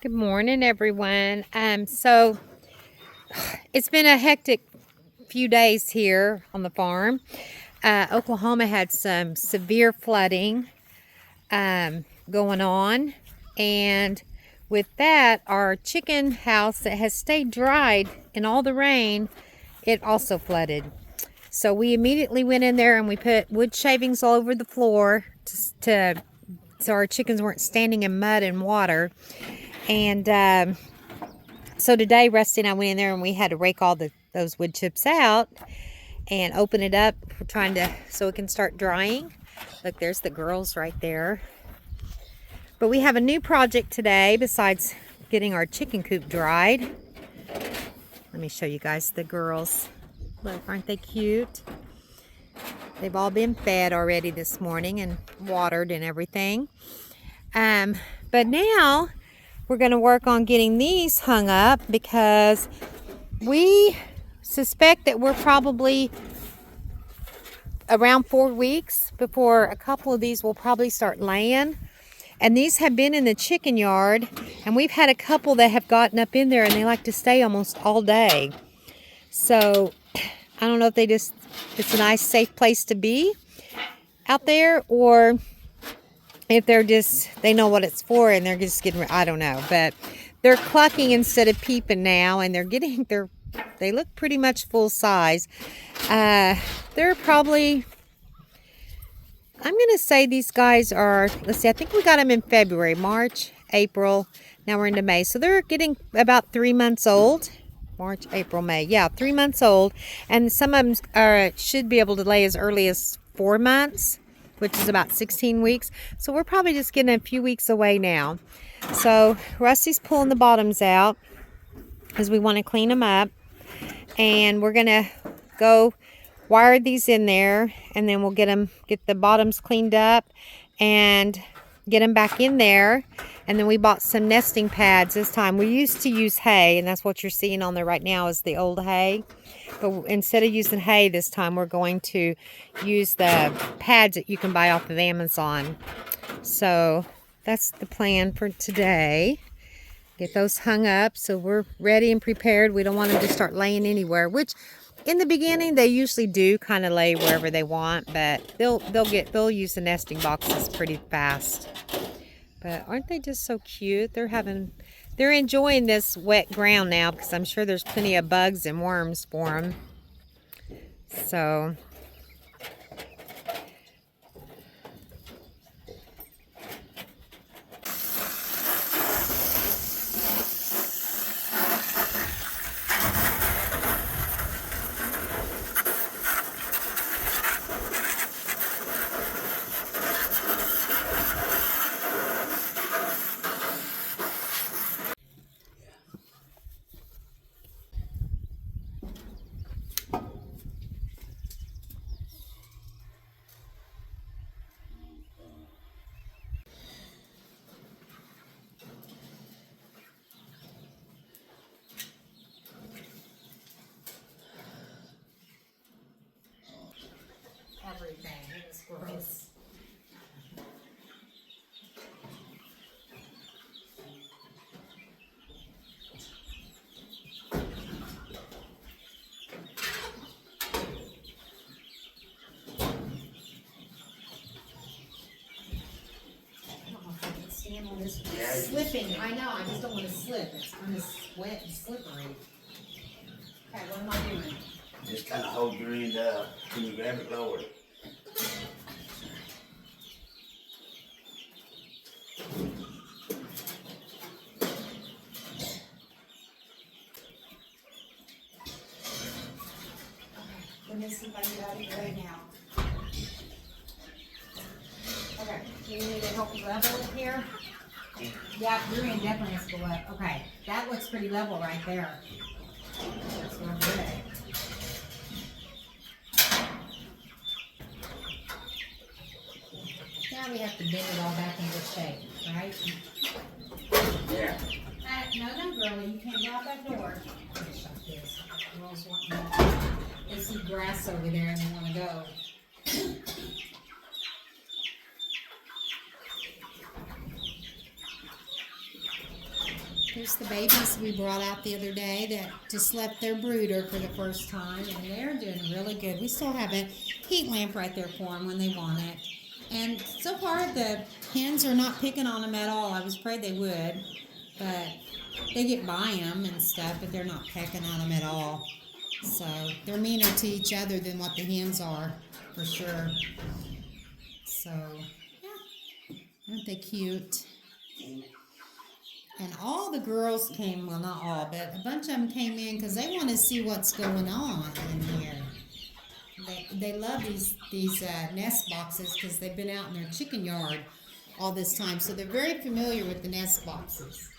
Good morning, everyone. So it's been a hectic few days here on the farm. Oklahoma had some severe flooding going on, and with that, our chicken house that has stayed dried in all the rain, it also flooded. So we immediately went in there and we put wood shavings all over the floor so our chickens weren't standing in mud and water. And so today, Rusty and I went in there and we had to rake all those wood chips out and open it up. We're trying to, so it can start drying. Look, there's the girls right there. But we have a new project today besides getting our chicken coop dried. Let me show you guys the girls. Look, aren't they cute? They've all been fed already this morning and watered and everything. But now we're going to work on getting these hung up because we suspect that we're probably around 4 weeks before a couple of these will probably start laying. And these have been in the chicken yard, and we've had a couple that have gotten up in there and they like to stay almost all day. So I don't know if it's a nice safe place to be out there, or if they know what it's for and they're just getting, I don't know. But they're clucking instead of peeping now, and they look pretty much full size. They're probably, I'm going to say these guys are, let's see, I think we got them in February, March, April. Now we're into May. So they're getting about 3 months old. March, April, May. Yeah, 3 months old. And some of them should be able to lay as early as 4 months, which is about 16 weeks. So we're probably just getting a few weeks away now. So Rusty's pulling the bottoms out because we want to clean them up. And we're going to go wire these in there, and then we'll get the bottoms cleaned up and get them back in there. And then we bought some nesting pads this time. We used to use hay, and that's what you're seeing on there right now is the old hay. But instead of using hay this time, we're going to use the pads that you can buy off of Amazon. So that's the plan for today. Get those hung up so we're ready and prepared. We don't want them to start laying anywhere, which in the beginning they usually do kind of lay wherever they want, but they'll use the nesting boxes pretty fast. But aren't they just so cute? They're enjoying this wet ground now because I'm sure there's plenty of bugs and worms for them. So everything in the squirrels. Stand on this slipping. I know, I just don't want to slip. It's kind of wet and slippery. Okay, what am I doing? Just kind of hold your end up. Can you grab it lower? Let me see if I can get out of here right now. Okay, do you need me to help you level it here? Yeah, your end definitely has to go up. Okay, that looks pretty level right there. That's real good. Now we have to bend it all back into shape, right? Yeah. No, girlie, you can't go out that door. Finish up this. Girls want they see grass over there and they want to go. Here's the babies we brought out the other day that just left their brooder for the first time, and they're doing really good. We still have a heat lamp right there for them when they want it. And so far, the hens are not picking on them at all. I was afraid they would, but they get by them and stuff, but they're not pecking on them at all. So they're meaner to each other than what the hens are, for sure. So, yeah, aren't they cute? And all the girls came, well, not all, but a bunch of them came in because they want to see what's going on in here. They love these nest boxes because they've been out in their chicken yard all this time. So they're very familiar with the nest boxes.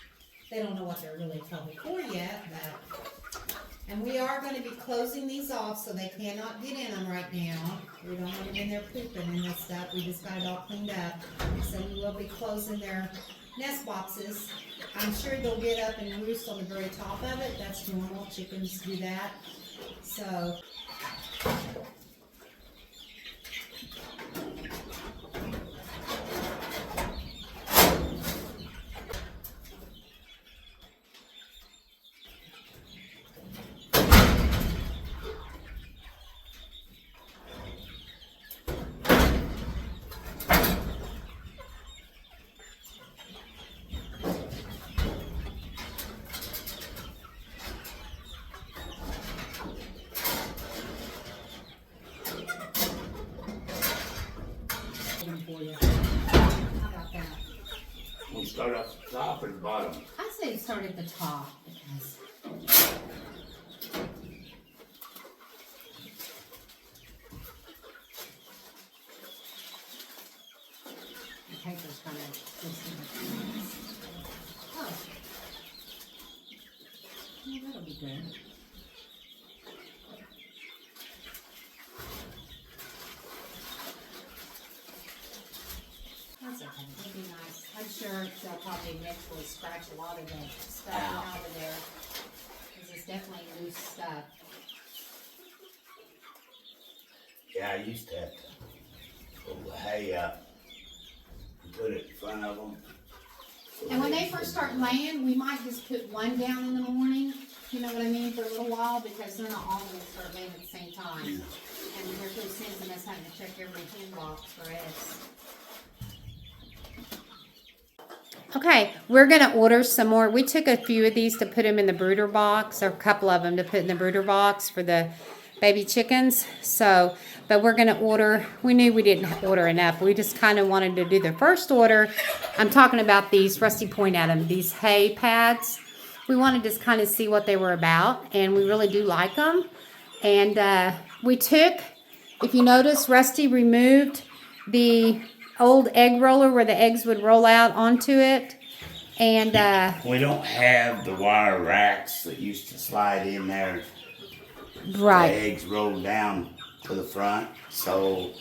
They don't know what they're really probably for yet, but... And we are going to be closing these off so they cannot get in them right now. We don't want them in there pooping and this stuff. We just got it all cleaned up. So we will be closing their nest boxes. I'm sure they'll get up and roost on the very top of it. That's normal. Chickens do that. So... for you. How about that? We start off the top or the bottom. I say start at the top because the paper's kind of oh. Well, that'll be good. That's okay. It'll be nice. I'm sure they'll probably eventually scratch a lot of the stuff out of there. Because it's definitely loose stuff. Yeah, I used to have to pull the hay up and put it in front of them. And when they first start laying, we might just put one down in the morning, you know what I mean, for a little while, because they're not all going to start laying at the same time. And there's no sense in us having to check every hen box for eggs. Okay, we're going to order some more. We took a few of these to put them in the brooder box, or a couple of them to put in the brooder box for the baby chickens. So, but we're going to order, we knew we didn't order enough. We just kind of wanted to do the first order. I'm talking about these, Rusty pointed at them, these hay pads. We wanted to just kind of see what they were about, and we really do like them. And we took, if you notice, Rusty removed the old egg roller where the eggs would roll out onto it. And we don't have the wire racks that used to slide in there. Right. The eggs roll down to the front. So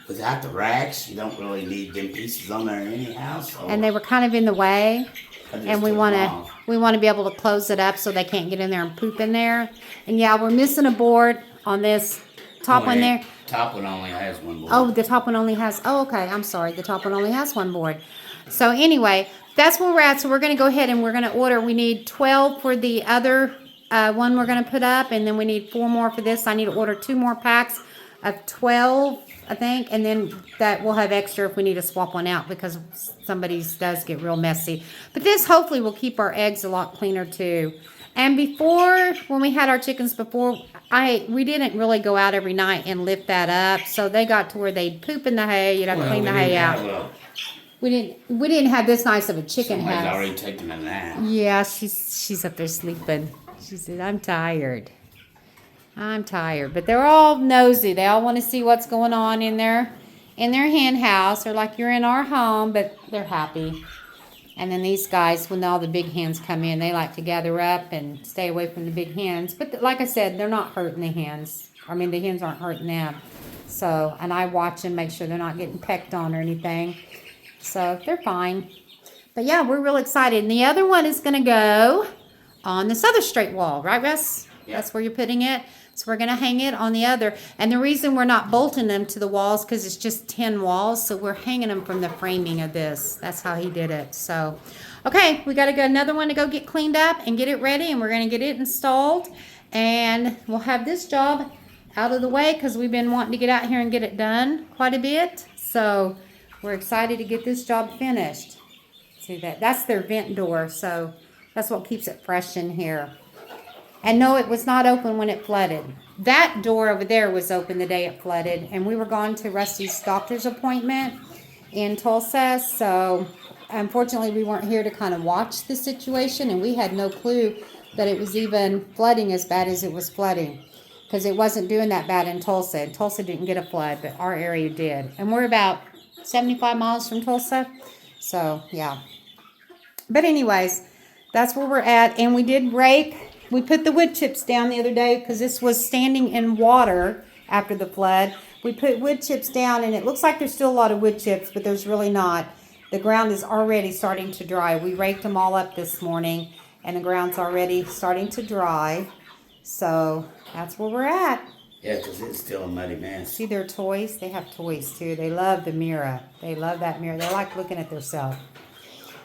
without the racks, you don't really need them pieces on there anyhow. So and they were kind of in the way. And we want to be able to close it up so they can't get in there and poop in there. And yeah, we're missing a board on this top one there. Top one only has one board. Oh, the top one only has, oh, okay, I'm sorry. The top one only has one board. So anyway, that's where we're at. So we're going to go ahead and we're going to order. We need 12 for the other one we're going to put up. And then we need 4 more for this. I need to order 2 more packs of 12, I think. And then that we'll have extra if we need to swap one out because somebody's does get real messy. But this hopefully will keep our eggs a lot cleaner too. And before, when we had our chickens before, we didn't really go out every night and lift that up. So they got to where they'd poop in the hay. You'd have to clean the hay out. We didn't have this nice of a chicken house. Somebody's already taken a nap. Yeah, she's up there sleeping. She said, I'm tired. But they're all nosy. They all want to see what's going on in their hen house. They're like, you're in our home, but they're happy. And then these guys, when all the big hens come in, they like to gather up and stay away from the big hens. But like I said, they're not hurting the hens. I mean, the hens aren't hurting them. So, and I watch them, make sure they're not getting pecked on or anything. So, they're fine. But yeah, we're real excited. And the other one is going to go on this other straight wall. Right, Russ? Yeah. That's where you're putting it. So we're going to hang it on the other. And the reason we're not bolting them to the walls because it's just 10 walls. So we're hanging them from the framing of this. That's how he did it. So, Okay, we got to go another one to go get cleaned up and get it ready, and we're going to get it installed, and we'll have this job out of the way because we've been wanting to get out here and get it done quite a bit. So we're excited to get this job finished. See that? That's their vent door, so that's what keeps it fresh in here. And no, it was not open when it flooded. That door over there was open the day it flooded, and we were gone to Rusty's doctor's appointment in Tulsa, so unfortunately we weren't here to kind of watch the situation, and we had no clue that it was even flooding as bad as it was flooding, because it wasn't doing that bad in Tulsa. Tulsa didn't get a flood, but our area did. And we're about 75 miles from Tulsa, so yeah. But anyways, that's where we're at, and we did rake. We put the wood chips down the other day because this was standing in water after the flood. We put wood chips down, and it looks like there's still a lot of wood chips, but there's really not. The ground is already starting to dry. We raked them all up this morning, and the ground's already starting to dry. So that's where we're at. Yeah, because it's still a muddy mess. See their toys? They have toys too. They love the mirror. They love that mirror. They like looking at themselves.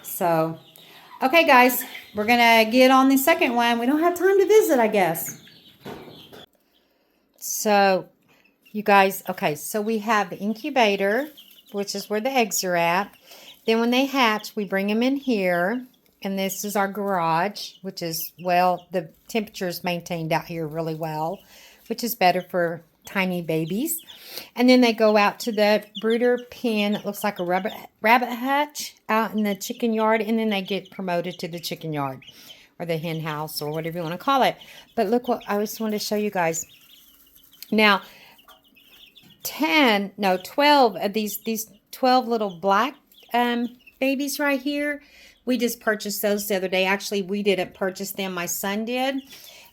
So, okay, guys, we're going to get on the second one. We don't have time to visit, I guess. So, you guys, okay, so we have the incubator, which is where the eggs are at. Then when they hatch, we bring them in here. And this is our garage, which is, well, the temperature is maintained out here really well, which is better for tiny babies. And then they go out to the brooder pen. It looks like a rabbit hutch out in the chicken yard. And then they get promoted to the chicken yard or the hen house or whatever you want to call it. But look what I just wanted to show you guys. Now, 12 of these 12 little black babies right here. We just purchased those the other day. Actually, we didn't purchase them. My son did.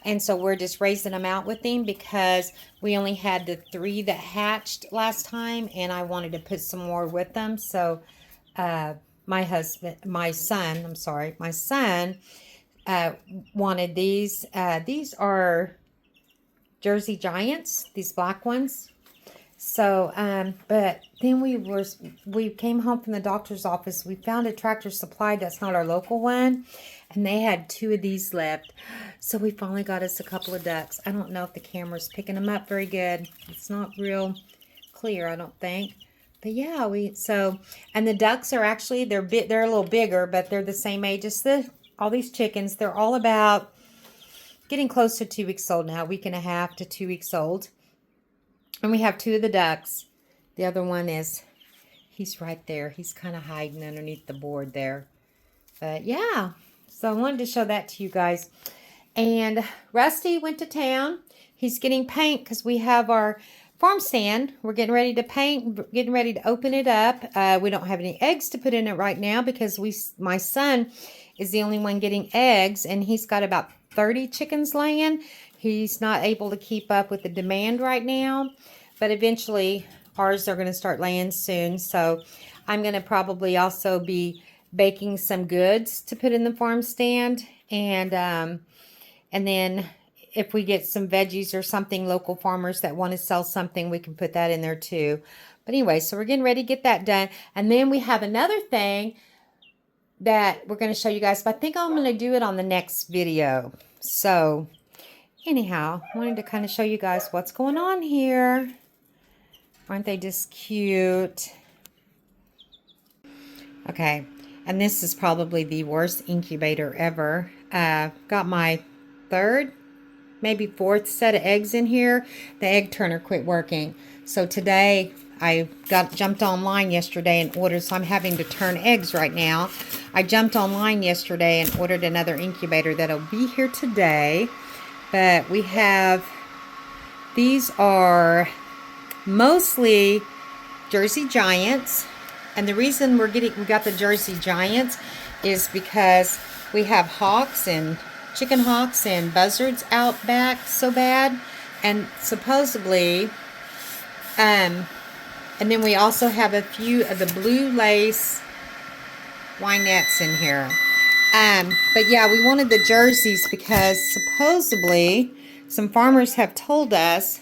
And so we're just raising them out with him because we only had the 3 that hatched last time. And I wanted to put some more with them. So my son wanted these. These are Jersey Giants, these black ones. So, but then we came home from the doctor's office. We found a Tractor Supply that's not our local one, and they had 2 of these left. So we finally got us a couple of ducks. I don't know if the camera's picking them up very good. It's not real clear, I don't think. But yeah, and the ducks are actually, they're a little bigger, but they're the same age as all these chickens. They're all about getting close to 2 weeks old now, a week and a half to 2 weeks old. And we have 2 of the ducks. The other one he's right there. He's kind of hiding underneath the board there. But yeah, so I wanted to show that to you guys. And Rusty went to town. He's getting paint because we have our farm stand. We're getting ready to paint, getting ready to open it up. We don't have any eggs to put in it right now because my son is the only one getting eggs, and he's got about 30 chickens laying. He's not able to keep up with the demand right now, but eventually ours are going to start laying soon. So I'm going to probably also be baking some goods to put in the farm stand, and then if we get some veggies or something, local farmers that want to sell something, we can put that in there too. But anyway, so we're getting ready to get that done. And then we have another thing that we're going to show you guys, but I think I'm going to do it on the next video. So anyhow, I wanted to kind of show you guys what's going on here. Aren't they just cute? Okay, and this is probably the worst incubator ever. Got my 3rd, maybe 4th set of eggs in here. The egg turner quit working. So today I jumped online yesterday and ordered, so I'm having to turn eggs right now. I jumped online yesterday and ordered another incubator that'll be here today. But we have, these are mostly Jersey Giants. And the reason we got the Jersey Giants is because we have hawks and chicken hawks and buzzards out back so bad. And supposedly, and then we also have a few of the blue lace winettes in here. But yeah, we wanted the jerseys because supposedly some farmers have told us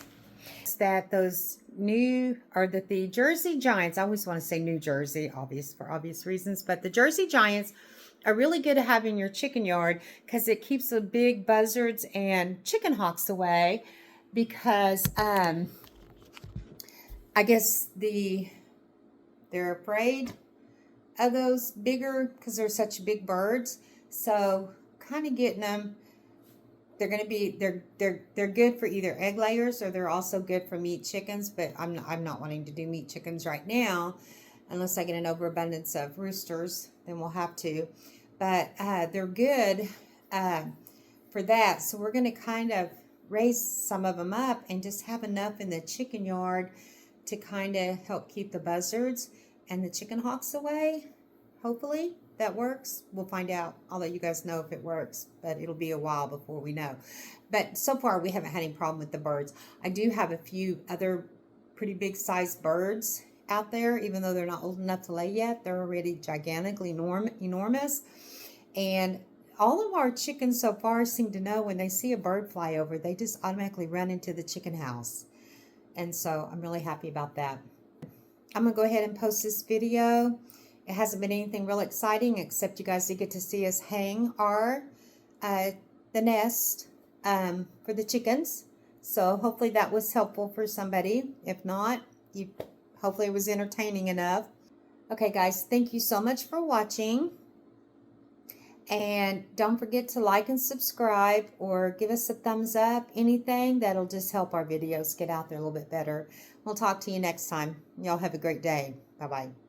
that the Jersey Giants, I always want to say New Jersey, for obvious reasons, but the Jersey Giants are really good to have in your chicken yard because it keeps the big buzzards and chicken hawks away, because I guess they're afraid of those bigger, because they're such big birds. So kind of getting them, they're going to be, they're good for either egg layers, or they're also good for meat chickens, but I'm not wanting to do meat chickens right now unless I get an overabundance of roosters, then we'll have to. But they're good for that. So we're going to kind of raise some of them up and just have enough in the chicken yard to kind of help keep the buzzards and the chicken hawks away. Hopefully that works. We'll find out. I'll let you guys know if it works, but it'll be a while before we know. But so far we haven't had any problem with the birds. I do have a few other pretty big sized birds out there, even though they're not old enough to lay yet. They're already gigantically enormous. And all of our chickens so far seem to know when they see a bird fly over, they just automatically run into the chicken house. And so I'm really happy about that. I'm going to go ahead and post this video. It hasn't been anything real exciting, except you guys did get to see us hang our the nest for the chickens. So hopefully that was helpful for somebody. If not, hopefully it was entertaining enough. Okay, guys, thank you so much for watching. And don't forget to like and subscribe, or give us a thumbs up. Anything that'll just help our videos get out there a little bit better. We'll talk to you next time. Y'all have a great day. Bye-bye.